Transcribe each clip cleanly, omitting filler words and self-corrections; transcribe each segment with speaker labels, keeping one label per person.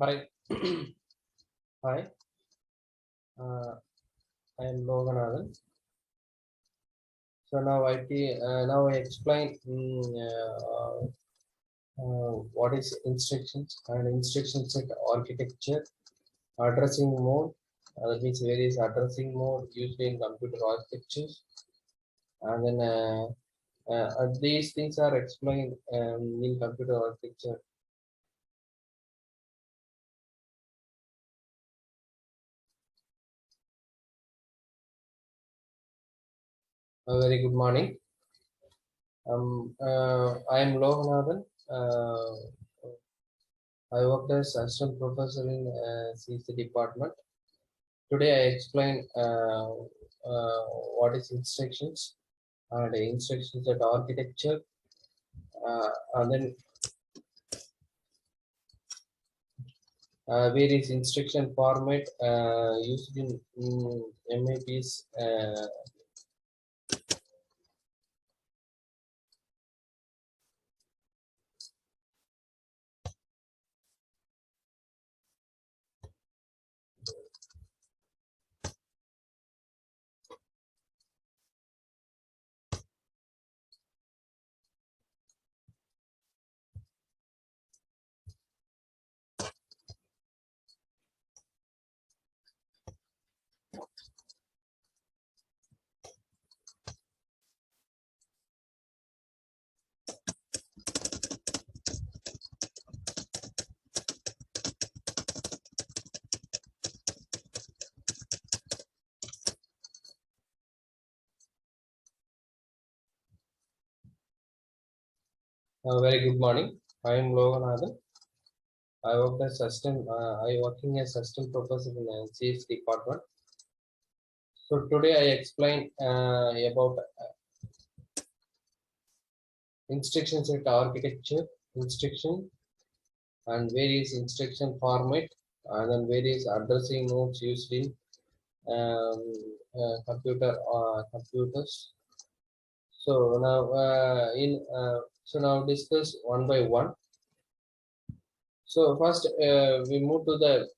Speaker 1: Hi. Hi. I am Loganathan. So now I explain what is instructions and instruction set architecture, addressing mode. That means various addressing mode used in computer architectures, and then these things are explained in computer architecture. A very good morning. I am Loganathan. I worked as assistant professor in CC department. Today I explain what is instructions and instructions at architecture, and then various instruction format used in MAPs. Very good morning. I am Loganathan. I worked as assistant. I working as assistant professor in CS department. So today I explain about instruction set architecture, instruction and various instruction format, and then various addressing modes used in computers. So now discuss one by one. So first we move to the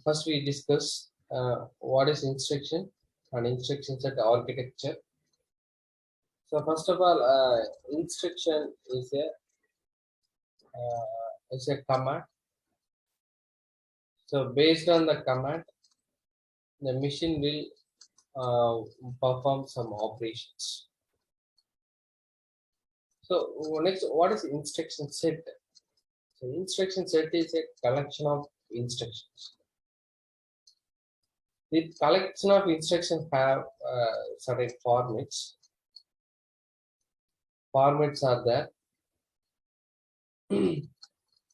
Speaker 1: first we discuss what is instruction and instruction set architecture. So first of all, instruction is a command. So based on the command, the machine will perform some operations. So next, what is instruction set? So instruction set is a collection of instructions. The collection of instructions have certain formats. Formats are there.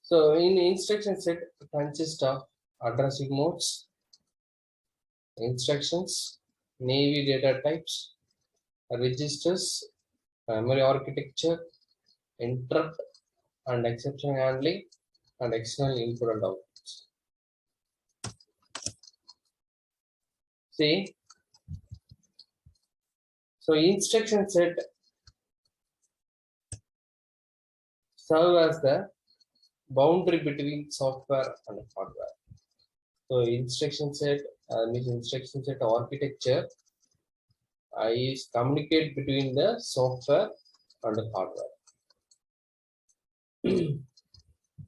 Speaker 1: So in instruction set consists of addressing modes, instructions, navy data types, registers, memory architecture, interrupt and exception handling, and external input and outputs. See, so instruction set serve as the boundary between software and hardware. So instruction set means instruction set architecture is communicate between the software and the hardware.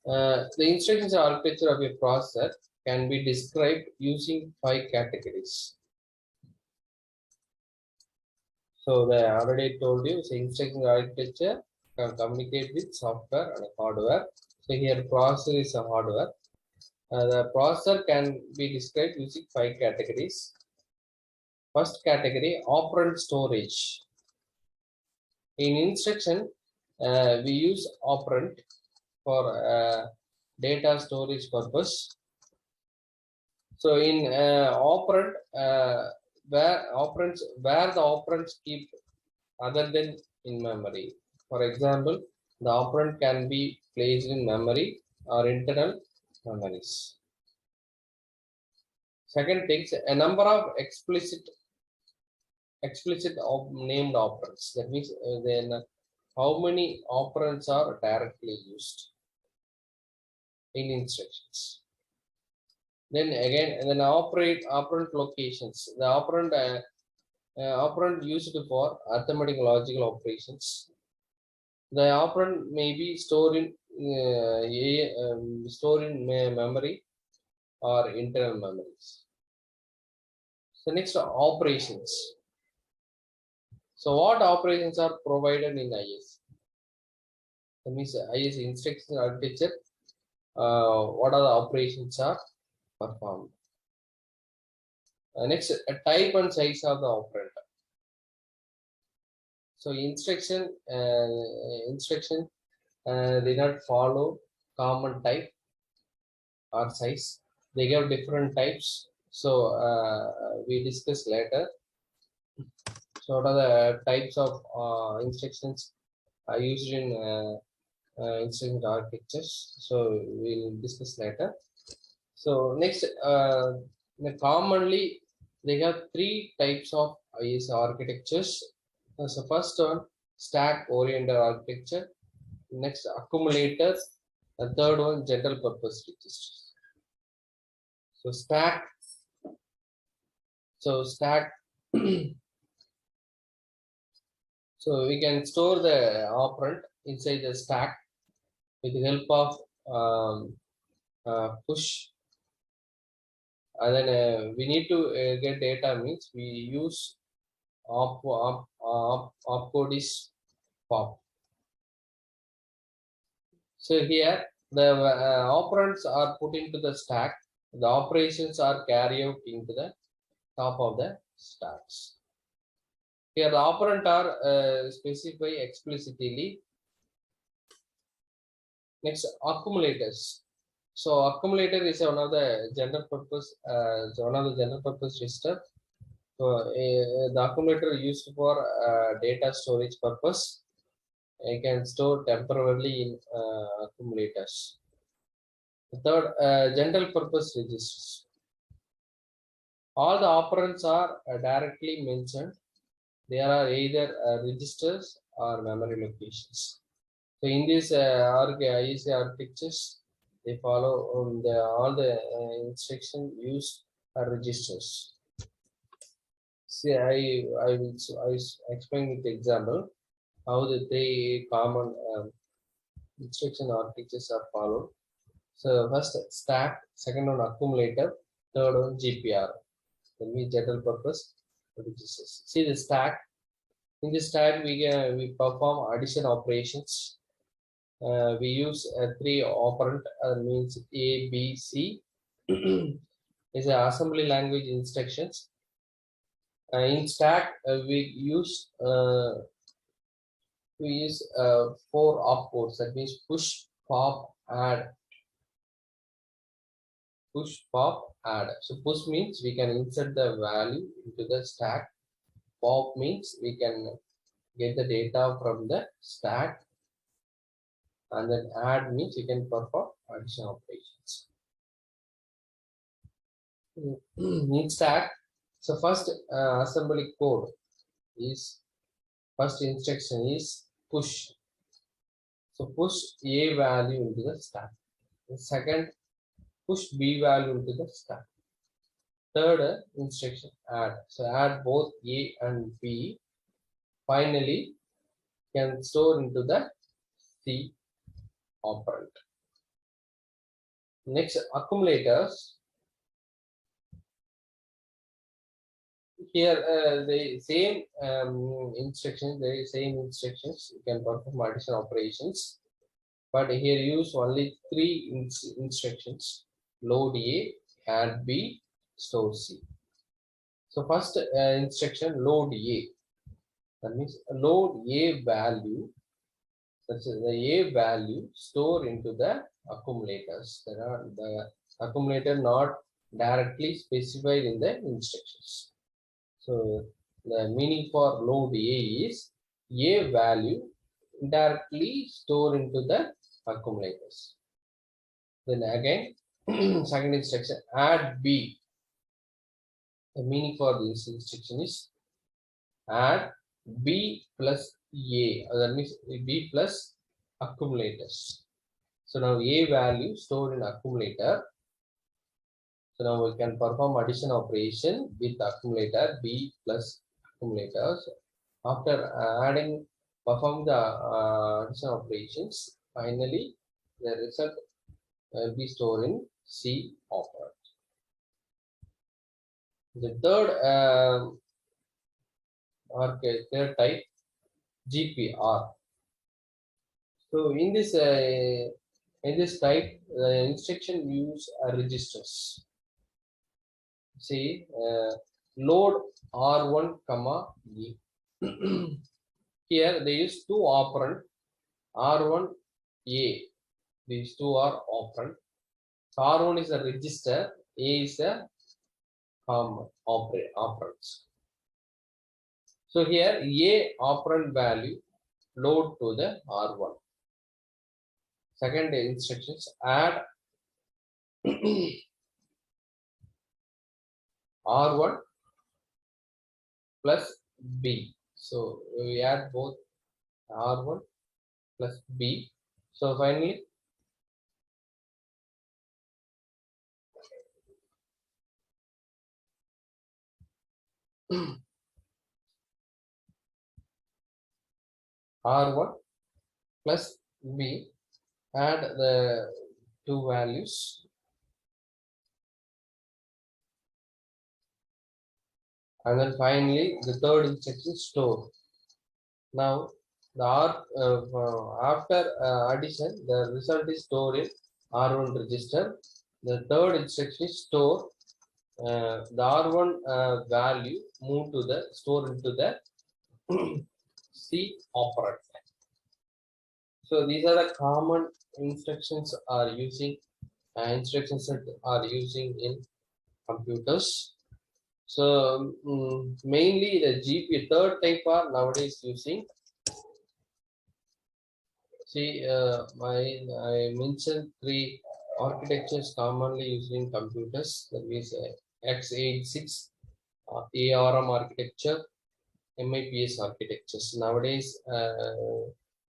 Speaker 1: The instruction set architecture of a processor can be described using 5 categories. So I already told you, so instruction architecture can communicate with software and hardware. So here processor is a hardware. The processor can be described using 5 categories. First category, operand storage. In instruction, we use operand for data storage purpose. So in operand, where the operands keep other than in memory. For example, the operand can be placed in memory or internal memories. Second thing, a number of explicit named operands. That means then how many operands are directly used in instructions. Then again, and then operand locations. The operand used for arithmetic logical operations. The operand may be stored in memory or internal memories. So next, operations. So what operations are provided in IS? That means IS instruction architecture. What are the operations are performed? Next, a type and size of the operand. So instruction they not follow common type or size. They have different types. So we discuss later. So what are the types of instructions are used in instruction architectures? So we'll discuss later. So next, commonly they have three types of IS architectures. So first one, stack oriented architecture. Next, accumulators. The third one, general purpose registers. So stack. So we can store the operand inside the stack with the help of push. And then we need to get data means we use opcode pop. So here the operands are put into the stack. The operations are carried out into the top of the stacks. Here the operand are specified explicitly. Next, accumulators. So accumulator is one of the general purpose register. So the accumulator used for data storage purpose. You can store temporarily in accumulators. The third, general purpose registers. All the operands are directly mentioned. They are either registers or memory locations. So in this IC architectures, they follow all the instruction use registers. See, I will explain with the example how the three common instruction architectures are followed. So first stack, second one accumulator, third one GPR. That means general purpose registers. See the stack. In this stack, we perform addition operations. We use three operand means A, B, C. Is an assembly language instructions. In stack, we use 4 opcodes. That means push, pop, add. Push, pop, add. So push means we can insert the value into the stack. Pop means we can get the data from the stack. And then add means you can perform addition operations. In stack, so first assembly code is, first instruction is push. So push A value into the stack. The second, push B value into the stack. Third instruction, add. So add both A and B. Finally, can store into the C operand. Next, accumulators. Here the same instructions, you can perform addition operations, but here use only 3 instructions: load A, add B, store C. So first instruction, load A. That means load A value, such as the A value store into the accumulators. There are the accumulator not directly specified in the instructions. So the meaning for load A is A value directly stored into the accumulators. Then again, second instruction, add B. The meaning for this instruction is add B plus A, that means B plus accumulators. So now A value stored in accumulator. So now we can perform addition operation with accumulator B plus accumulators. After perform the addition operations, finally the result will be stored in C operand. The third type, GPR. So in this type, the instruction use registers. See, load R1, E. Here they use two operand, R1, A. These two are operand. So R1 is a register, A is a operands. So here A operand value load to the R1. Second instructions, add R1 plus B. So we add both R1 plus B. So finally R1 plus B, add the two values, and then finally the third instruction, store. Now the after addition, the result is stored in R1 register. The third instruction is store. The R1 value move to the store into the C operand. So these are the common instructions are using instructions that are using in computers. So mainly the GP third type are nowadays using. See, I mentioned three architectures commonly used in computers. That means x86, ARM architecture, MIPS architectures. Nowadays,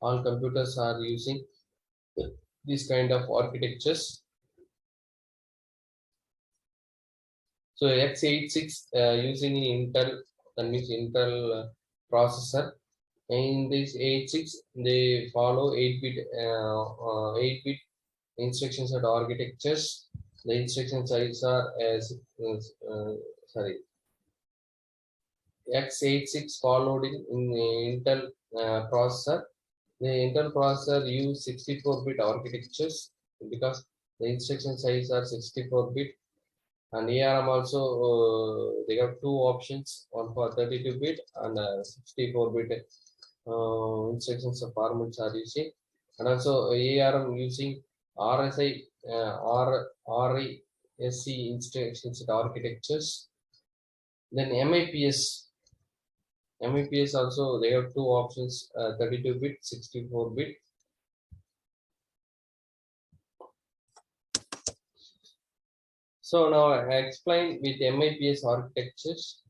Speaker 1: all computers are using this kind of architectures. So x86 using Intel, that means Intel processor. In this 86, they follow 8-bit 8-bit instruction set architectures. The instruction size are sorry, x86 followed in Intel processor. The Intel processor use 64-bit architectures because the instruction size are 64-bit, and ARM also they have two options, one for 32-bit and 64-bit instructions of formats are using, and also ARM using RSI RISC instruction set architectures. Then MIPS also they have two options, 32-bit, 64-bit. So now I explain with MIPS architectures.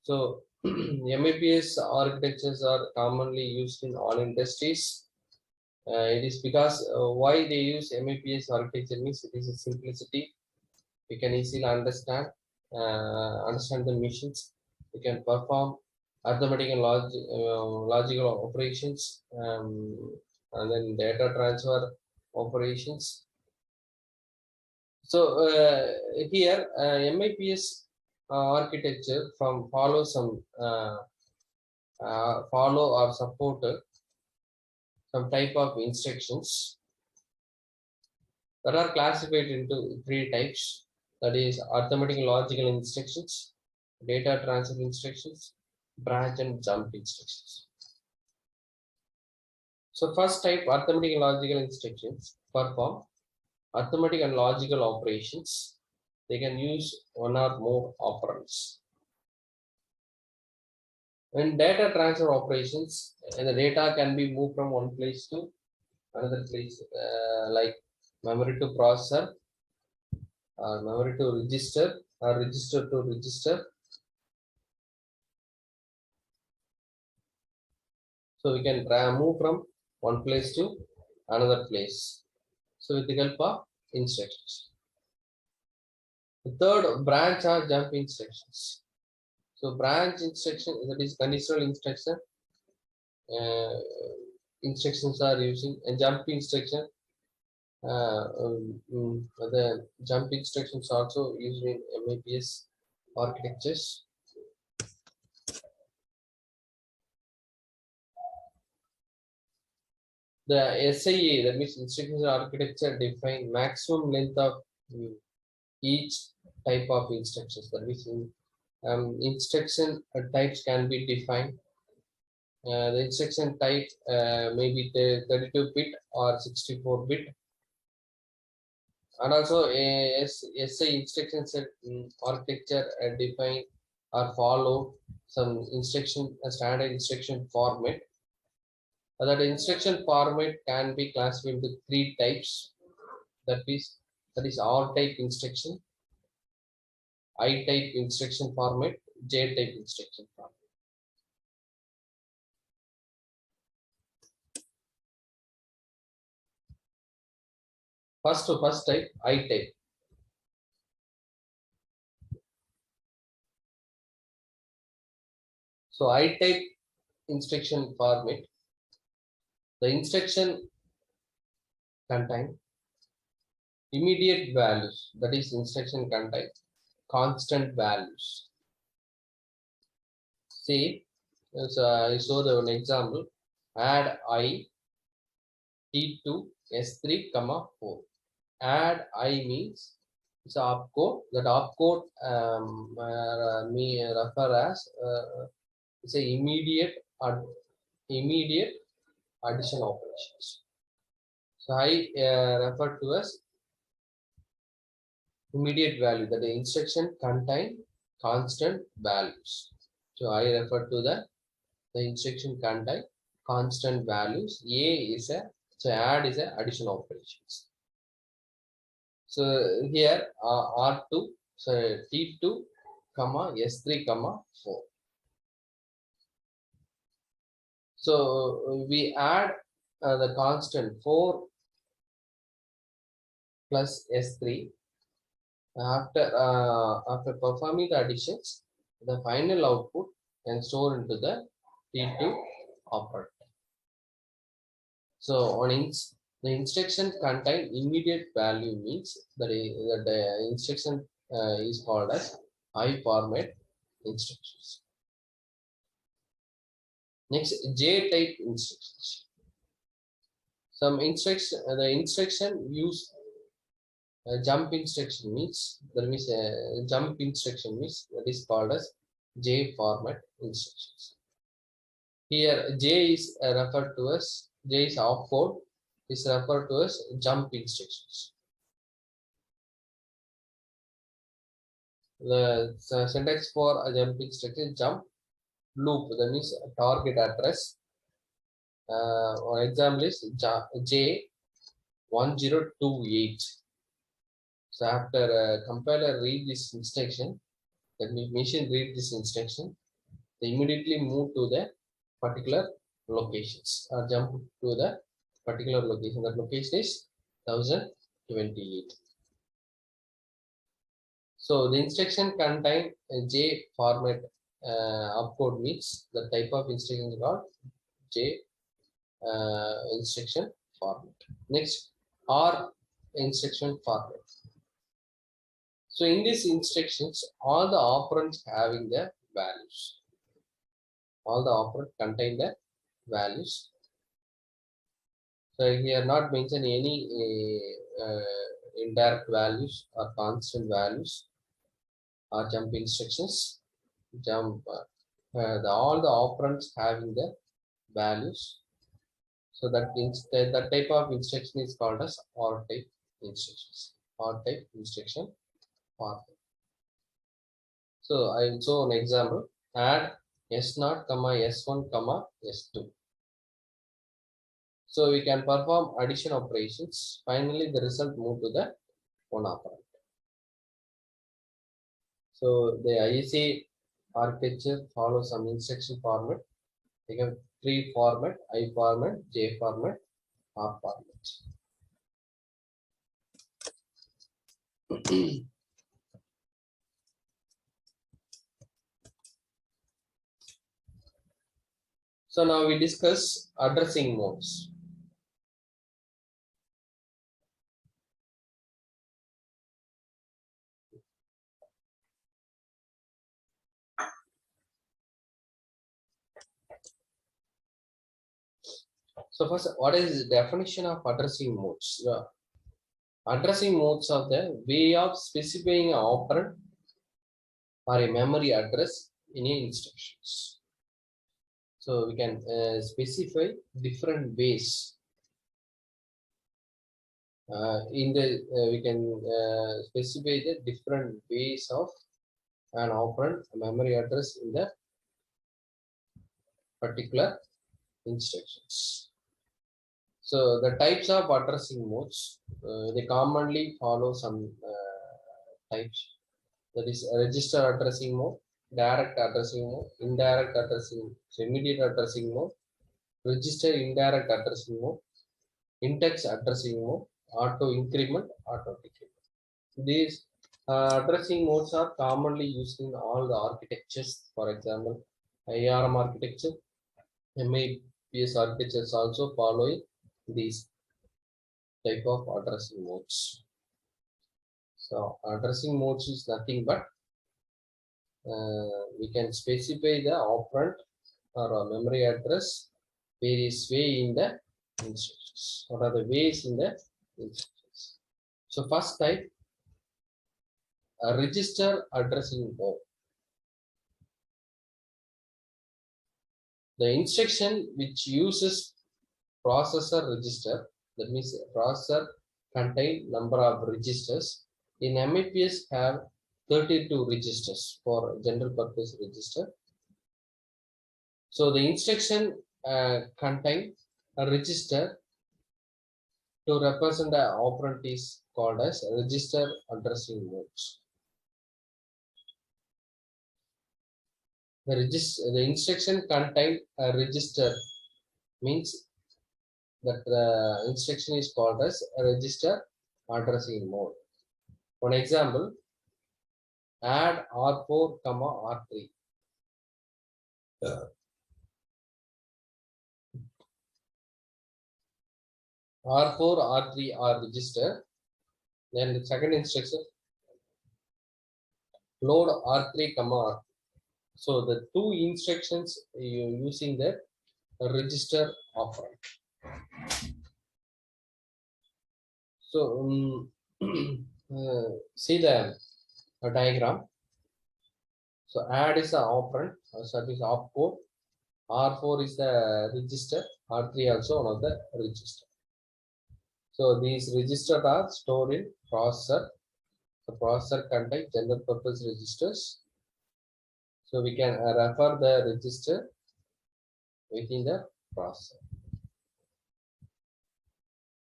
Speaker 1: So MIPS architectures are commonly used in all industries. It is because why they use MIPS architecture means it is a simplicity. You can easily understand the machines. You can perform arithmetic and logical operations, and then data transfer operations. So here MIPS architecture follow or support some type of instructions that are classified into three types. That is arithmetic and logical instructions, data transfer instructions, branch and jump instructions. So first type, arithmetic and logical instructions perform arithmetic and logical operations. They can use one or more operands. In data transfer operations, the data can be moved from one place to another place, like memory to processor, memory to register, or register to register. So we can move from one place to another place. So with the help of instructions. The third, branch or jump instructions. So branch instruction, that is conditional instruction. Uh, Instructions are using a jump instruction. The jump instructions also used in MAPS architectures. The SIA, that means instructions architecture, define maximum length of each type of instructions. That means instruction types can be defined. The instruction type may be 32-bit or 64-bit. And also SI instruction set architecture define or follow some instruction standard instruction format. That instruction format can be classified into 3 types. That is R type instruction, I type instruction format, J type instruction format. First type, I type. So I type instruction format. The instruction contain immediate values. That is instruction contain constant values. Say, I show the one example. Add I T2 S3, 4. Add I means it's an opcode. That opcode me refer as it's a immediate addition operations. So I refer to as immediate value, that the instruction contain constant values. So I refer to the instruction contain constant values. A is a, so add is a addition operations. So here R2, so T2, S3, 4. So we add the constant 4 plus S3. After performing the additions, the final output can store into the T2 operator. So the instruction contain immediate value means that the instruction is called as I format instructions. Next, J type instructions. Some instruction, the instruction use jump instruction means, that means jump instruction means that is called as J format instructions. Here J is referred to as, J is opcode, is referred to as jump instructions. The syntax for a jump instruction, jump loop, that means target address. One example is J1028. So after compiler read this instruction, that means machine read this instruction, they immediately move to the particular locations or jump to the particular location. That location is 1028. So the instruction contain J format opcode means the type of instruction is called J instruction format. Next, R instruction format. So in these instructions, all the operands having the values. All the operands contain the values. So here not mention any indirect values or constant values or jump instructions. All the operands having the values. So that means that type of instruction is called as OR type instructions. OR type instruction format. So I will show an example. Add S0, S1, S2. So we can perform addition operations. Finally, the result move to the one operand. So the IEC architecture follows some instruction format. They have tree format, I format, J format, R format. So now we discuss addressing modes. So first, what is the definition of addressing modes? The addressing modes are the way of specifying an operand or a memory address in a instructions. So we can specify different ways. In the we can specify the different ways of an operand memory address in the particular instructions. So the types of addressing modes, they commonly follow some types. That is register addressing mode, direct addressing mode, indirect addressing, so immediate addressing mode, register indirect addressing mode, index addressing mode, auto increment, auto decrement. These addressing modes are commonly used in all the architectures. For example, ARM architecture, MIPS architectures also following these type of addressing modes. So addressing modes is nothing but we can specify the operand or a memory address various way in the instructions. What are the ways in the instructions? So first type, a register addressing mode. The instruction which uses processor register, that means processor contain number of registers. In MIPS have 32 registers for general purpose register. So the instruction contain a register to represent the operand is called as register addressing modes. The instruction contain a register means that the instruction is called as a register addressing mode. For example, add R4, R3. R4, R3 are registered. Then the second instruction, load R3, R3. So the two instructions using the register operand. So see the diagram. So add is the operand, so that is opcode. R4 is the register, R3 also one of the register. So these registers are stored in processor. The processor contains general purpose registers. So we can refer the register within the processor.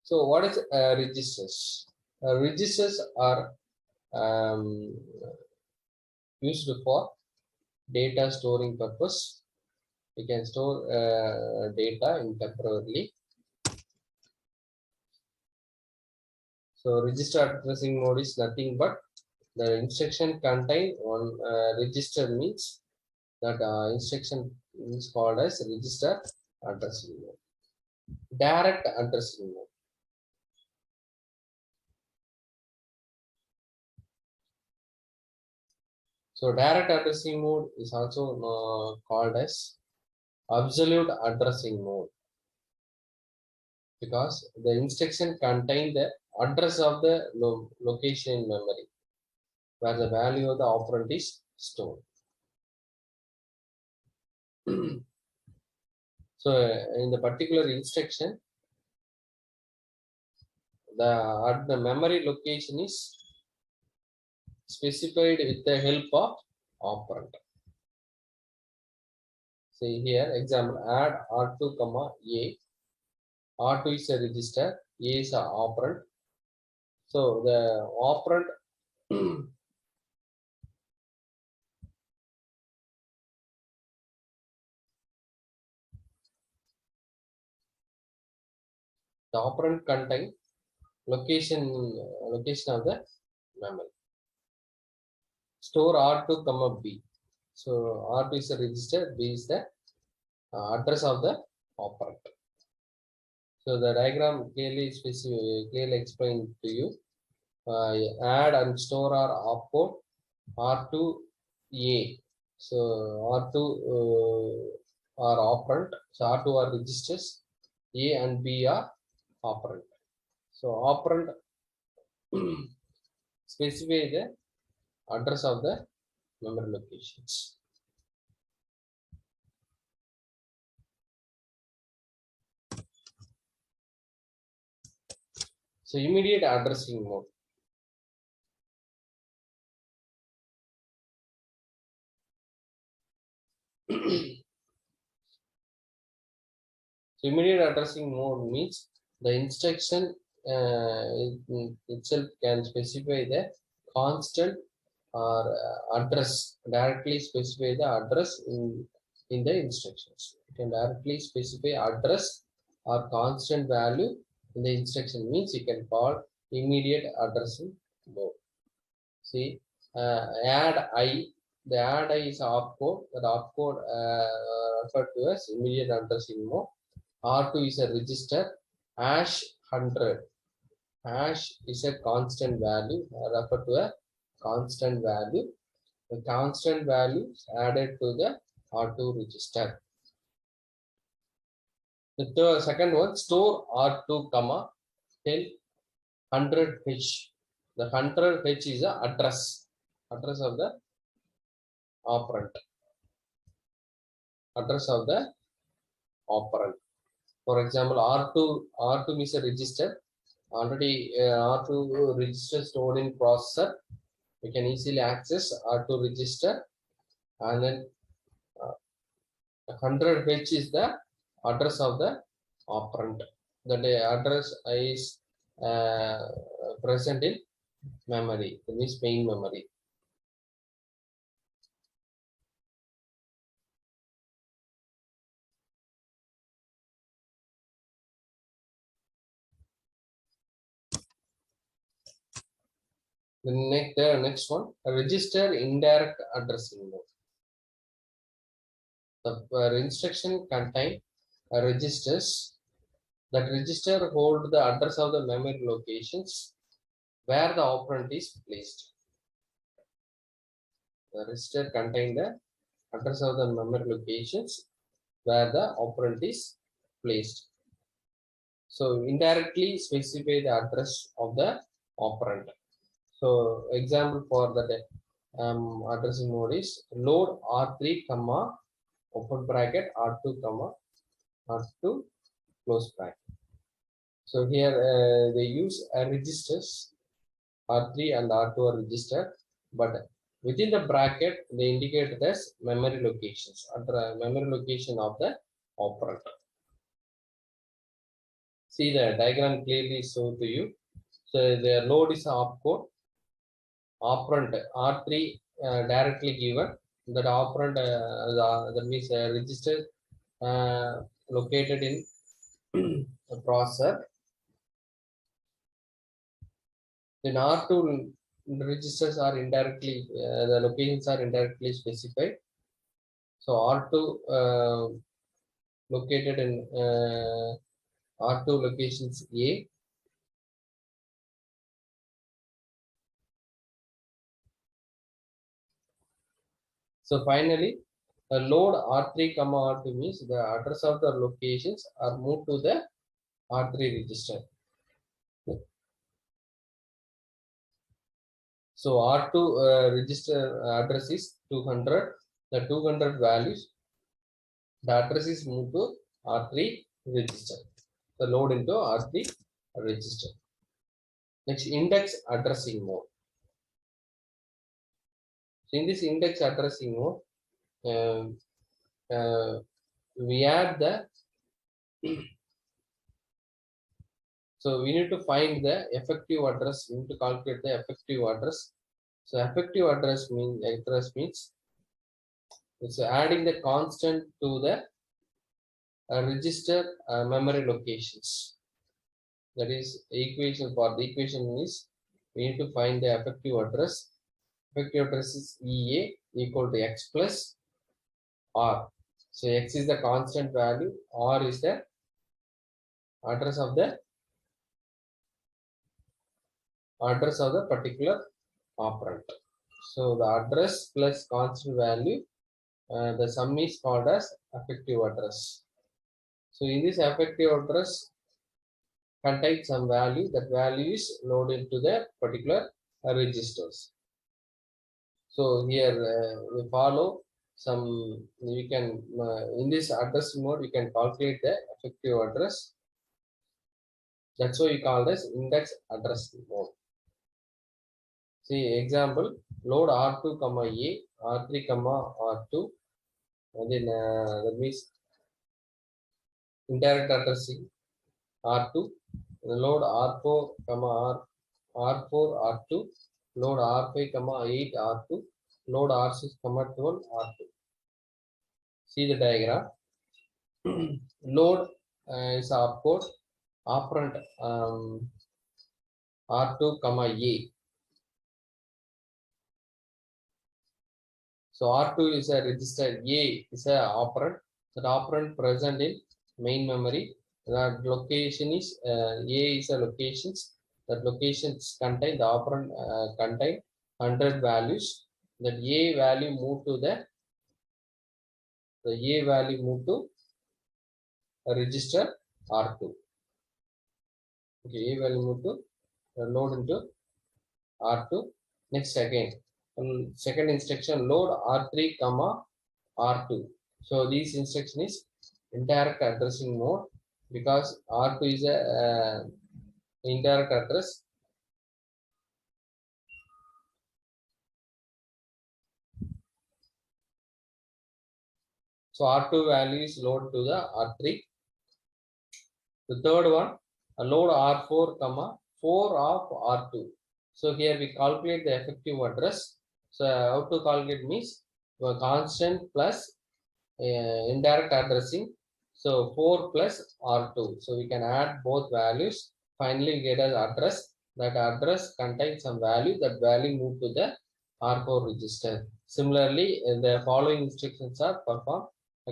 Speaker 1: So what is registers? Registers are used for data storing purpose. We can store data in temporarily. So register addressing mode is nothing but the instruction contain one register means that instruction is called as register addressing mode. Direct addressing mode. So direct addressing mode is also called as absolute addressing mode because the instruction contain the address of the location in memory where the value of the operand is stored. So in the particular instruction, the memory location is specified with the help of operand. See here, example, add R2, A. R2 is a register, A is an operand. So the operand The operand contain location of the memory. Store R2 comma B. So R2 is a register, B is the address of the operand. So the diagram clearly explained to you. Add and store our opcode R2A. So R2 are operand. So R2 are registers. A and B are operand. So operand specify the address of the memory locations. So immediate addressing mode. So immediate addressing mode means the instruction itself can specify the constant or address, directly specify the address in the instructions. You can directly specify address or constant value in the instruction, means you can call immediate addressing mode. See, add I, the add I is opcode, that opcode referred to as immediate addressing mode. R2 is a register, hash 100. Hash is a constant value, referred to a constant value. The constant value is added to the R2 register. The second one, store R2 comma till 100H. The 100H is the address of the operand. Address of the operand. For example, R2 is a register. Already R2 register stored in processor. We can easily access R2 register, and then 100H is the address of the operand. That address is present in memory, that means main memory. The next one, register indirect addressing mode. The instruction contain registers. That register hold the address of the memory locations where the operand is placed. The register contain the address of the memory locations where the operand is placed. So indirectly specify the address of the operand. So example for that addressing mode is load R3 comma open bracket R2 comma R2 close bracket. So here they use registers, R3 and R2 are registered, but within the bracket they indicate it as memory locations, memory location of the operand. See the diagram clearly show to you. So the load is opcode, operand R3 directly given, that operand that means register located in the processor. Then R2 registers are indirectly, the locations are indirectly specified. So R2 located in R2 locations A. So finally, load R3 comma R2 means the address of the locations are moved to the R3 register. So R2 register address is 200. The 200 values, the address is moved to R3 register. The load into R3 register. Next, index addressing mode. So in this index addressing mode, we add the so we need to find the effective address. We need to calculate the effective address. So effective address means it's adding the constant to the register memory locations. That is equation. For the equation is we need to find the effective address. Effective address is EA equal to X plus R. So X is the constant value, R is the address of the particular operand. So the address plus constant value, the sum is called as effective address. So in this effective address contains some value. That value is loaded to the particular registers. So here we follow some. We can in this address mode we can calculate the effective address. That's why we call this index address mode. See example, load R2 comma A, R3 comma R2, and then that means indirect addressing R2, load R4 comma R4 R2, load R5 comma 8 R2, load R6 comma 12 R2. See the diagram. Load is opcode operand R2 comma A. So R2 is a register, A is a operand. That operand present in main memory. That location is A is a locations. That locations contain the operand contain 100 values. That A value move to the A value move to a register R2. Okay, A value move to load into R2. Next again, second instruction load R3 comma R2. So this instruction is indirect addressing mode because R2 is a indirect address. So R2 value is load to the R3. The third one, a load R4 comma 4 of R2. So here we calculate the effective address. So how to calculate means constant plus indirect addressing. So 4 plus R2. So we can add both values. Finally get an address. That address contains some value. That value move to the R4 register. Similarly, the following instructions are performed.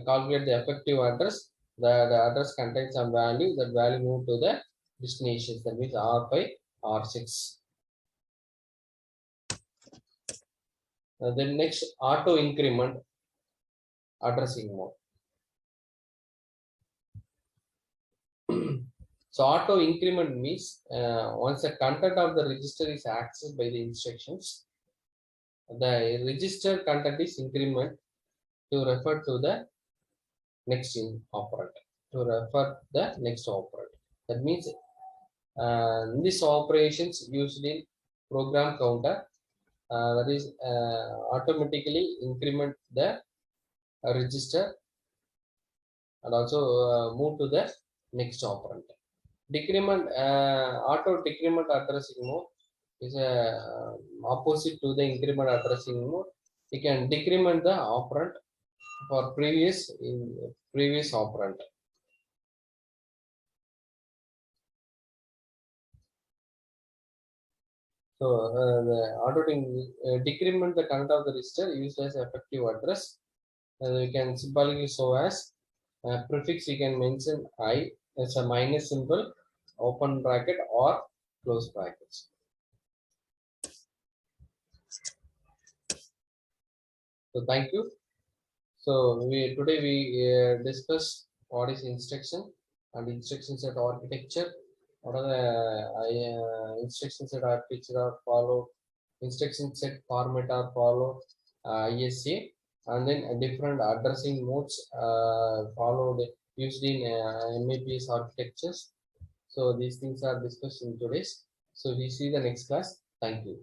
Speaker 1: Calculate the effective address. The address contains some value. That value move to the destinations. That means R5, R6. Then next auto increment addressing mode. So auto increment means once the content of the register is accessed by the instructions, the register content is increment to refer to the next operand. That means these operations used in program counter that is automatically increment the register and also move to the next operand. Decrement auto decrement addressing mode is opposite to the increment addressing mode. You can decrement the operand for previous operand. So the auto decrement the content of the register used as effective address. You can symbolically show as prefix. You can mention I as a minus symbol, open bracket or close brackets. So thank you. So today we discuss what is instruction and instruction set architecture. What are the instruction set architecture are followed, instruction set format are followed, ISA, and then different addressing modes followed used in MAPS architectures. So these things are discussed in today's. So we see the next class. Thank you.